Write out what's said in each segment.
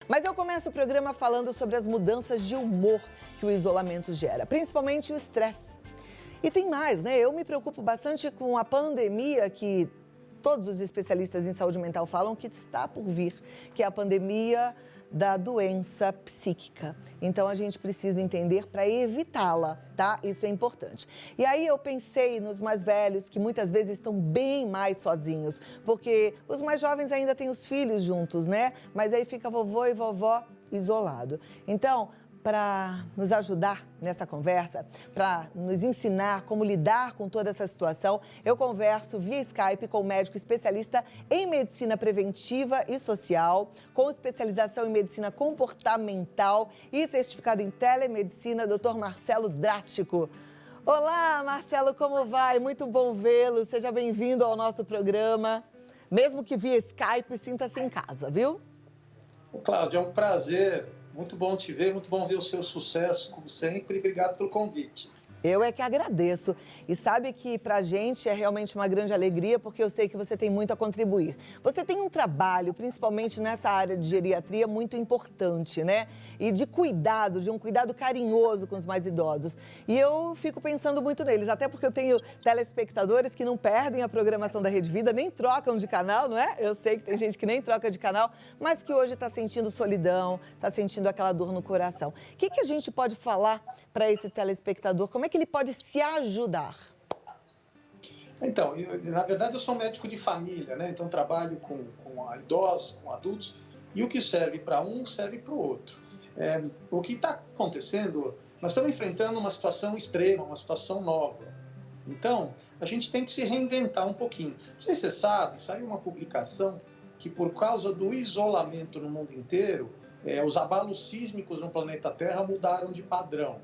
Mas eu começo o programa falando sobre as mudanças de humor que o isolamento gera, principalmente o estresse. E tem mais, né? Eu me preocupo bastante com a pandemia que todos os especialistas em saúde mental falam que está por vir, que é a pandemia da doença psíquica. Então, a gente precisa entender para evitá-la, tá? Isso é importante. E aí eu pensei nos mais velhos, que muitas vezes estão bem mais sozinhos, porque os mais jovens ainda têm os filhos juntos, né? Mas aí fica vovô e vovó isolado. Então, para nos ajudar nessa conversa, para nos ensinar como lidar com toda essa situação, eu converso via Skype com o médico especialista em medicina preventiva e social, com especialização em medicina comportamental e certificado em telemedicina, Dr. Marcelo Drático. Olá, Marcelo, como vai? Muito bom vê-lo. Seja bem-vindo ao nosso programa. Mesmo que via Skype, sinta-se em casa, viu? Cláudia, é um prazer. Muito bom te ver, muito bom ver o seu sucesso, como sempre. Obrigado pelo convite. Eu é que agradeço. E sabe que pra gente é realmente uma grande alegria, porque eu sei que você tem muito a contribuir. Você tem um trabalho, principalmente nessa área de geriatria, muito importante, né? E de cuidado, de um cuidado carinhoso com os mais idosos. E eu fico pensando muito neles, até porque eu tenho telespectadores que não perdem a programação da Rede Vida, nem trocam de canal, não é? Eu sei que tem gente que nem troca de canal, mas que hoje está sentindo solidão, está sentindo aquela dor no coração. O que a gente pode falar para esse telespectador? Como é que ele pode se ajudar? Então, na verdade eu sou médico de família, né? Então trabalho com idosos, com adultos, e o que serve para um serve para o outro. O que está acontecendo, nós estamos enfrentando uma situação extrema, uma situação nova. Então, a gente tem que se reinventar um pouquinho. Não sei se você sabe, saiu uma publicação que por causa do isolamento no mundo inteiro, os abalos sísmicos no planeta Terra mudaram de padrão.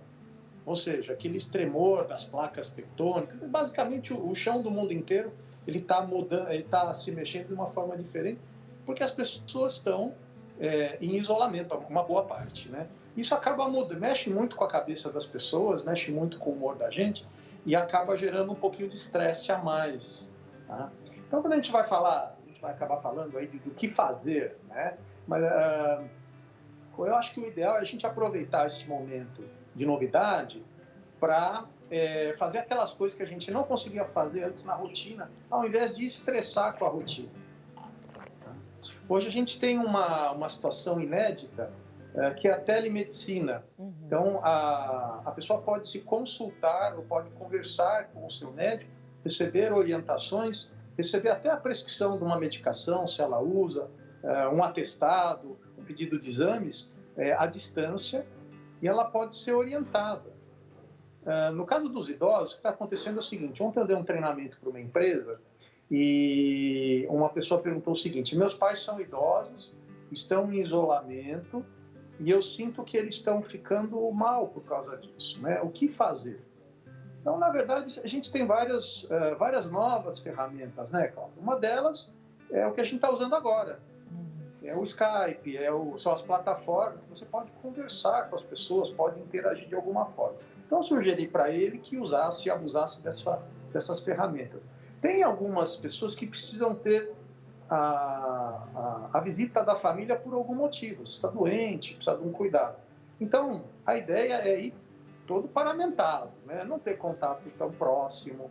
Ou seja, aquele tremor das placas tectônicas, basicamente o chão do mundo inteiro ele está mudando, ele está se mexendo de uma forma diferente, porque as pessoas estão em isolamento, uma boa parte, né? Isso acaba mudando, mexe muito com a cabeça das pessoas, mexe muito com o humor da gente e acaba gerando um pouquinho de estresse a mais. Tá? Então, quando a gente vai falar, a gente vai acabar falando aí do que fazer, né? Mas eu acho que o ideal é a gente aproveitar esse momento de novidade para fazer aquelas coisas que a gente não conseguia fazer antes na rotina, ao invés de estressar com a rotina. Hoje a gente tem uma situação inédita, que é a telemedicina. Então, a pessoa pode se consultar, ou pode conversar com o seu médico, receber orientações, receber até a prescrição de uma medicação, se ela usa, um atestado, um pedido de exames, à distância, e ela pode ser orientada. No caso dos idosos, o que está acontecendo é o seguinte: ontem eu dei um treinamento para uma empresa e uma pessoa perguntou o seguinte: meus pais são idosos, estão em isolamento e eu sinto que eles estão ficando mal por causa disso, né? O que fazer? Então, na verdade, a gente tem várias novas ferramentas, né, Cláudio? Uma delas é o que a gente está usando agora. É o Skype, são as plataformas que você pode conversar com as pessoas, pode interagir de alguma forma. Então, eu sugeri para ele que usasse e abusasse dessas ferramentas. Tem algumas pessoas que precisam ter a visita da família por algum motivo. Você está doente, precisa de um cuidado. Então, a ideia é ir todo paramentado, né? Não ter contato tão próximo,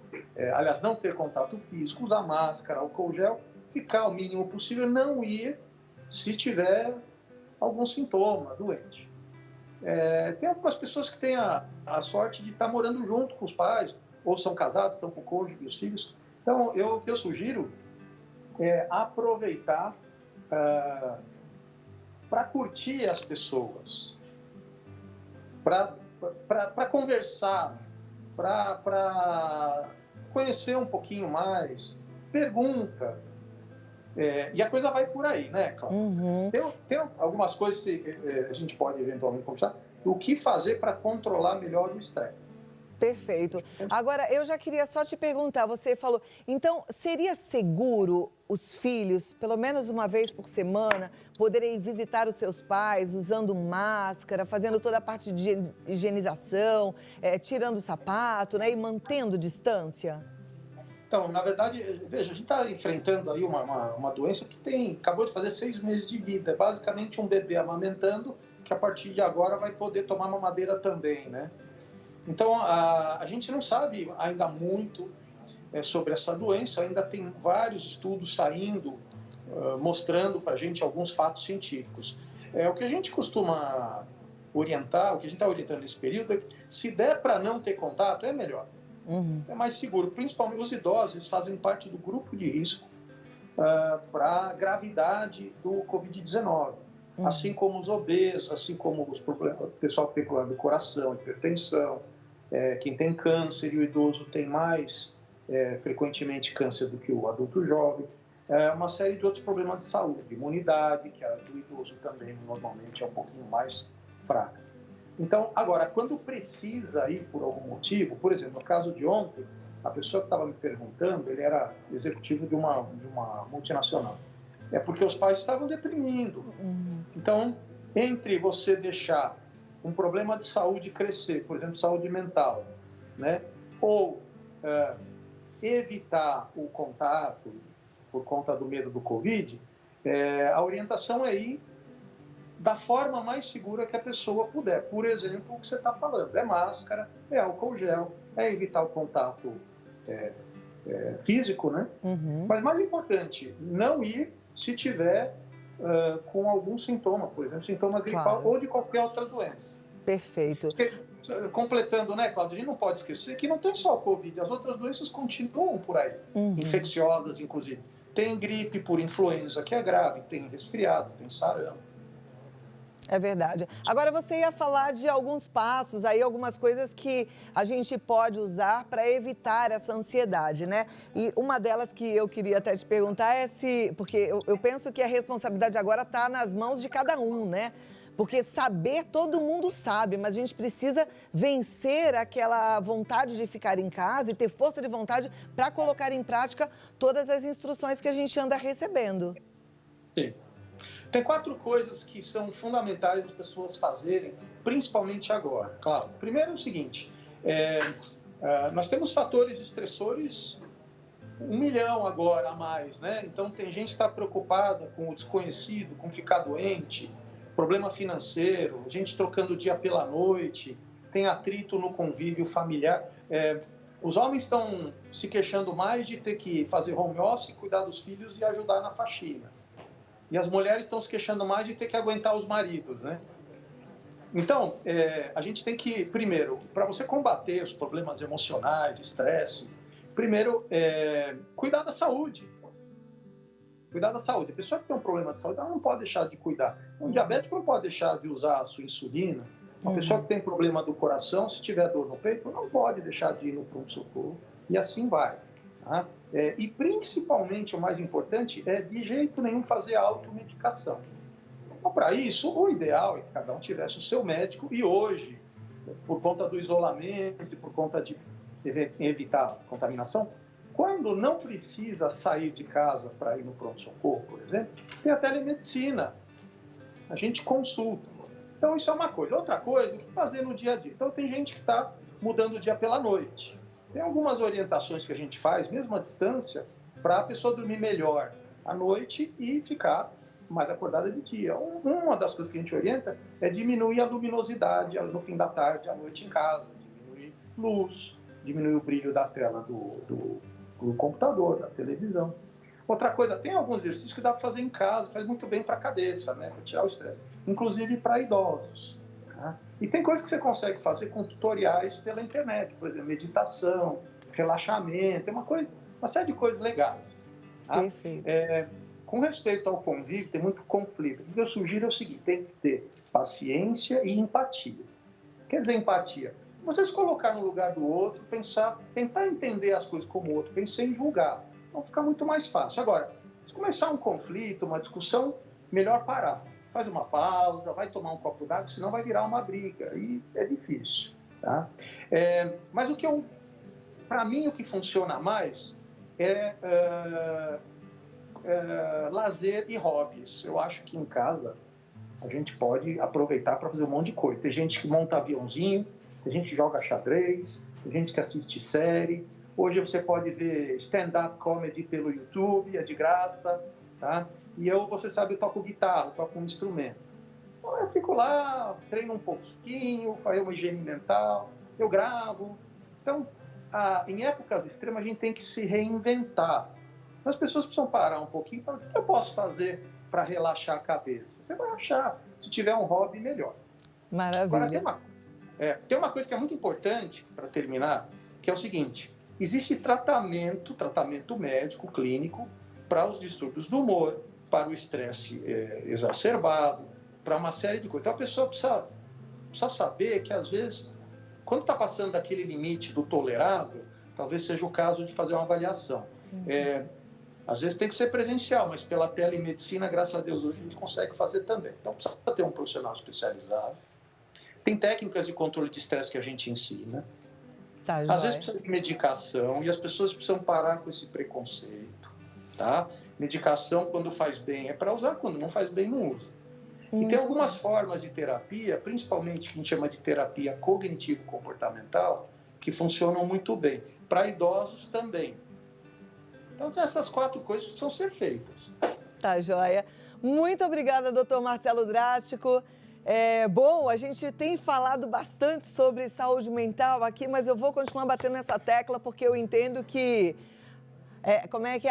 aliás, não ter contato físico, usar máscara, álcool gel, ficar o mínimo possível, não ir se tiver algum sintoma doente. Tem algumas pessoas que têm a sorte de estar morando junto com os pais, ou são casados, estão com o cônjuge e os filhos. Então, o que eu sugiro é aproveitar para curtir as pessoas, para conversar, para conhecer um pouquinho mais, pergunta. E a coisa vai por aí, né, Cláudia? Uhum. Tem algumas coisas que a gente pode eventualmente conversar. O que fazer para controlar melhor o estresse? Perfeito. Agora, eu já queria só te perguntar, você falou, então, seria seguro os filhos, pelo menos uma vez por semana, poderem visitar os seus pais usando máscara, fazendo toda a parte de higienização, tirando o sapato, né, e mantendo distância? Então, na verdade, veja, a gente está enfrentando aí uma doença que acabou de fazer 6 meses de vida. É basicamente um bebê amamentando, que a partir de agora vai poder tomar mamadeira também, né? Então, a gente não sabe ainda muito sobre essa doença, ainda tem vários estudos saindo, mostrando para a gente alguns fatos científicos. O que a gente costuma orientar, o que a gente está orientando nesse período é que se der para não ter contato, é melhor. É mais seguro. Principalmente os idosos, eles fazem parte do grupo de risco para a gravidade do Covid-19. Assim como os obesos, assim como o pessoal que tem problema do coração, hipertensão, quem tem câncer, e o idoso tem mais frequentemente câncer do que o adulto jovem. Uma série de outros problemas de saúde, imunidade, que a do idoso também normalmente é um pouquinho mais fraca. Então, agora, quando precisa ir por algum motivo, por exemplo, no caso de ontem, a pessoa que estava me perguntando, ele era executivo de uma multinacional. É porque os pais estavam deprimindo. Então, entre você deixar um problema de saúde crescer, por exemplo, saúde mental, né, ou evitar o contato por conta do medo do Covid, a orientação é ir da forma mais segura que a pessoa puder. Por exemplo, o que você está falando, é máscara, é álcool gel, é evitar o contato físico, né? Mas mais importante, não ir se tiver com algum sintoma, por exemplo, sintoma gripal ou de qualquer outra doença. Perfeito. Porque, completando, né, Cláudio, a gente não pode esquecer que não tem só o Covid, as outras doenças continuam por aí, infecciosas, inclusive. Tem gripe por influenza, que é grave, tem resfriado, tem sarampo. É verdade. Agora, você ia falar de alguns passos, aí algumas coisas que a gente pode usar para evitar essa ansiedade, né? E uma delas que eu queria até te perguntar é se... Porque eu penso que a responsabilidade agora está nas mãos de cada um, né? Porque saber, todo mundo sabe, mas a gente precisa vencer aquela vontade de ficar em casa e ter força de vontade para colocar em prática todas as instruções que a gente anda recebendo. Sim. Tem 4 coisas que são fundamentais as pessoas fazerem, principalmente agora. Claro, primeiro é o seguinte, nós temos fatores estressores 1 milhão agora a mais, né? Então tem gente que está preocupada com o desconhecido, com ficar doente, problema financeiro, gente trocando o dia pela noite, tem atrito no convívio familiar. Os homens estão se queixando mais de ter que fazer home office, cuidar dos filhos e ajudar na faxina. E as mulheres estão se queixando mais de ter que aguentar os maridos, né? Então, a gente tem que, primeiro, para você combater os problemas emocionais, estresse, primeiro, cuidar da saúde. Cuidar da saúde. A pessoa que tem um problema de saúde, ela não pode deixar de cuidar. Um diabético não pode deixar de usar a sua insulina. Uma pessoa que tem problema do coração, se tiver dor no peito, não pode deixar de ir no pronto-socorro. E assim vai. Tá? E principalmente, o mais importante, é de jeito nenhum fazer automedicação. Então, para isso, o ideal é que cada um tivesse o seu médico e hoje, por conta do isolamento e por conta de evitar contaminação, quando não precisa sair de casa para ir no pronto-socorro, por exemplo, tem a telemedicina. A gente consulta. Então, isso é uma coisa. Outra coisa, o que fazer no dia a dia? Então, tem gente que está mudando o dia pela noite. Tem algumas orientações que a gente faz, mesmo à distância, para a pessoa dormir melhor à noite e ficar mais acordada de dia. Uma das coisas que a gente orienta é diminuir a luminosidade no fim da tarde, à noite em casa, diminuir luz, diminuir o brilho da tela do computador, da televisão. Outra coisa, tem alguns exercícios que dá para fazer em casa, faz muito bem para a cabeça, né, para tirar o estresse, inclusive para idosos. Tá? E tem coisas que você consegue fazer com tutoriais pela internet, por exemplo, meditação, relaxamento, uma série de coisas legais. Tá? Perfeito. Com respeito ao convívio, tem muito conflito. O que eu sugiro é o seguinte, tem que ter paciência e empatia. Quer dizer, empatia? Você se colocar no lugar do outro, tentar entender as coisas como o outro, pensa sem julgar. Então fica muito mais fácil. Agora, se começar um conflito, uma discussão, melhor parar. Faz uma pausa, vai tomar um copo d'água, senão vai virar uma briga. E é difícil. Tá? Mas para mim, o que funciona mais é lazer e hobbies. Eu acho que em casa a gente pode aproveitar para fazer um monte de coisa. Tem gente que monta aviãozinho, tem gente que joga xadrez, tem gente que assiste série, Hoje você pode ver stand-up comedy pelo YouTube, é de graça, tá? E você sabe, eu toco guitarra, toco um instrumento. Então eu fico lá, treino um pouquinho, faço uma higiene mental, eu gravo. Então, em épocas extremas, a gente tem que se reinventar. Então, as pessoas precisam parar um pouquinho para o que eu posso fazer para relaxar a cabeça. Você vai achar, se tiver um hobby, melhor. Maravilha. Agora, tem uma coisa que é muito importante, para terminar, que é o seguinte: existe tratamento médico, clínico, para os distúrbios do humor, para o estresse exacerbado, para uma série de coisas. Então, a pessoa precisa saber que, às vezes, quando está passando daquele limite do tolerável, talvez seja o caso de fazer uma avaliação. Às vezes tem que ser presencial, mas pela telemedicina, graças a Deus, hoje a gente consegue fazer também. Então, precisa ter um profissional especializado. Tem técnicas de controle de estresse que a gente ensina. Tá, às vezes precisa de medicação e as pessoas precisam parar com esse preconceito, tá? Medicação, quando faz bem, é para usar, quando não faz bem, não usa. E tem algumas formas de terapia, principalmente que a gente chama de terapia cognitivo-comportamental, que funcionam muito bem. Para idosos também. Então, essas 4 coisas precisam ser feitas. Tá, joia. Muito obrigada, doutor Marcelo Drático. Bom, a gente tem falado bastante sobre saúde mental aqui, mas eu vou continuar batendo nessa tecla porque eu entendo que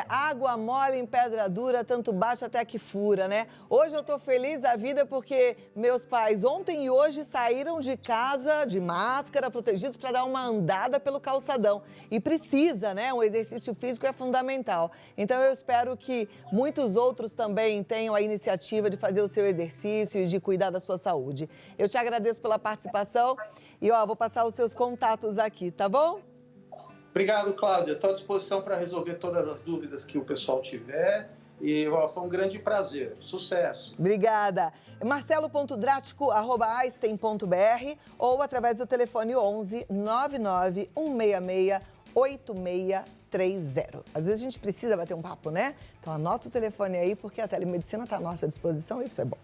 água mole em pedra dura, tanto bate até que fura, né? Hoje eu estou feliz da vida porque meus pais ontem e hoje saíram de casa de máscara, protegidos, para dar uma andada pelo calçadão. E precisa, né? Um exercício físico é fundamental. Então eu espero que muitos outros também tenham a iniciativa de fazer o seu exercício e de cuidar da sua saúde. Eu te agradeço pela participação e vou passar os seus contatos aqui, tá bom? Obrigado, Cláudia. Estou à disposição para resolver todas as dúvidas que o pessoal tiver. E foi um grande prazer. Sucesso. Obrigada. marcelo.drático@einstein.br ou através do telefone 11 99 166 8630. Às vezes a gente precisa bater um papo, né? Então anota o telefone aí porque a telemedicina está à nossa disposição e isso é bom.